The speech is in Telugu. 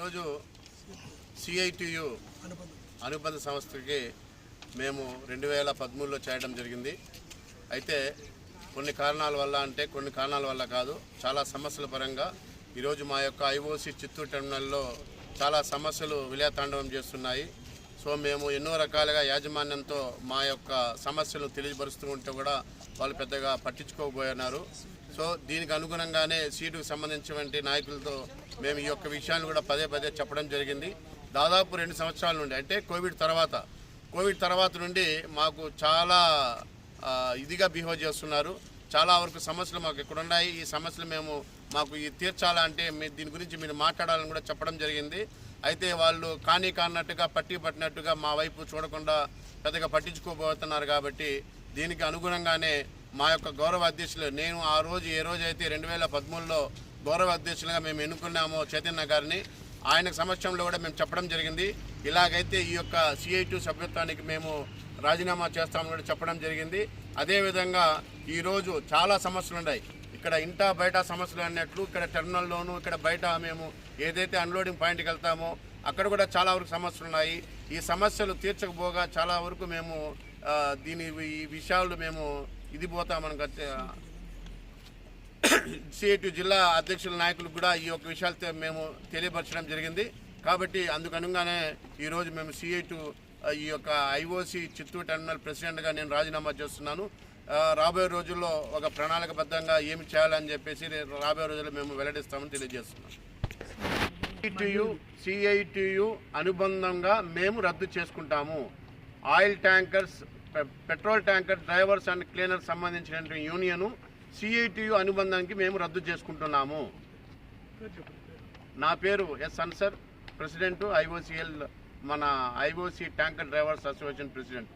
ఈరోజు సిఐటియు అనుబంధ సంస్థకి మేము 2013లో చేయడం జరిగింది. అయితే కొన్ని కారణాల వల్ల కాదు, చాలా సమస్యల పరంగా ఈరోజు మా యొక్క ఐఓసి చిత్తూరు టెర్మినల్లో చాలా సమస్యలు విలయతాండవం చేస్తున్నాయి. సో మేము ఎన్నో రకాలుగా యాజమాన్యంతో మా యొక్క సమస్యలు తెలియపరుస్తూ ఉంటే కూడా వాళ్ళు పెద్దగా పట్టించుకోకపోయినారు. సో దీనికి అనుగుణంగానే సీటుకు సంబంధించినటువంటి నాయకులతో మేము ఈ యొక్క విషయాన్ని కూడా పదే చెప్పడం జరిగింది. దాదాపు 2 సంవత్సరాల నుండి, అంటే కోవిడ్ తర్వాత నుండి మాకు చాలా ఇదిగా బిహేవ్ చేస్తున్నారు. చాలా వరకు సమస్యలు మాకు ఇక్కడ ఉన్నాయి. ఈ సమస్యలు మాకు తీర్చాలంటే దీని గురించి మీరు మాట్లాడాలని కూడా చెప్పడం జరిగింది. అయితే వాళ్ళు కానట్టుగా పట్టినట్టుగా మా వైపు చూడకుండా పెద్దగా పట్టించుకోబోతున్నారు. కాబట్టి దీనికి అనుగుణంగానే మా యొక్క గౌరవ అధ్యక్షులు, నేను ఆ రోజు ఏ రోజైతే 2013లో గౌరవ అధ్యక్షులుగా మేము ఎన్నుకున్నామో చైతన్య గారిని, ఆయన సమక్షంలో కూడా మేము చెప్పడం జరిగింది. ఇలాగైతే ఈ యొక్క సిఐటియు సభ్యత్వానికి మేము రాజీనామా చేస్తామని కూడా చెప్పడం జరిగింది. అదేవిధంగా ఈరోజు చాలా సమస్యలు ఉన్నాయి. ఇక్కడ ఇంటా బయట సమస్యలు అన్నట్లు ఇక్కడ టెర్మినల్లోనూ ఇక్కడ బయట మేము ఏదైతే అన్లోడింగ్ పాయింట్కి వెళ్తామో అక్కడ కూడా చాలా వరకు సమస్యలు ఉన్నాయి. ఈ సమస్యలు తీర్చకపోగా చాలా వరకు మేము ఈ విషయాలు మేము పోతామని సిఐటియు జిల్లా అధ్యక్షుల నాయకులకు కూడా ఈ యొక్క విషయాలు మేము తెలియపరచడం జరిగింది. కాబట్టి అందుకనుగానే ఈరోజు మేము సిఐటియు ఈ యొక్క ఐఓసి చిత్తూరు టెర్మినల్ ప్రెసిడెంట్గా నేను రాజీనామా చేస్తున్నాను. రాబోయే రోజుల్లో ఒక ప్రణాళికబద్ధంగా ఏమి చేయాలని చెప్పేసి రాబోయే రోజుల్లో మేము వెల్లడిస్తామని తెలియజేస్తున్నాం. సిఐటియు అనుబంధంగా మేము రద్దు చేసుకుంటాము. Oil tankers, petrol tanker drivers and cleaners సంబంధించిన యూనియను సిఐటియు అనుబంధానికి మేము రద్దు చేసుకుంటున్నాము. నా పేరు ఎస్ అన్సర్, ప్రెసిడెంట్ ఐఓసిఎల్, మన IOC tanker drivers association president.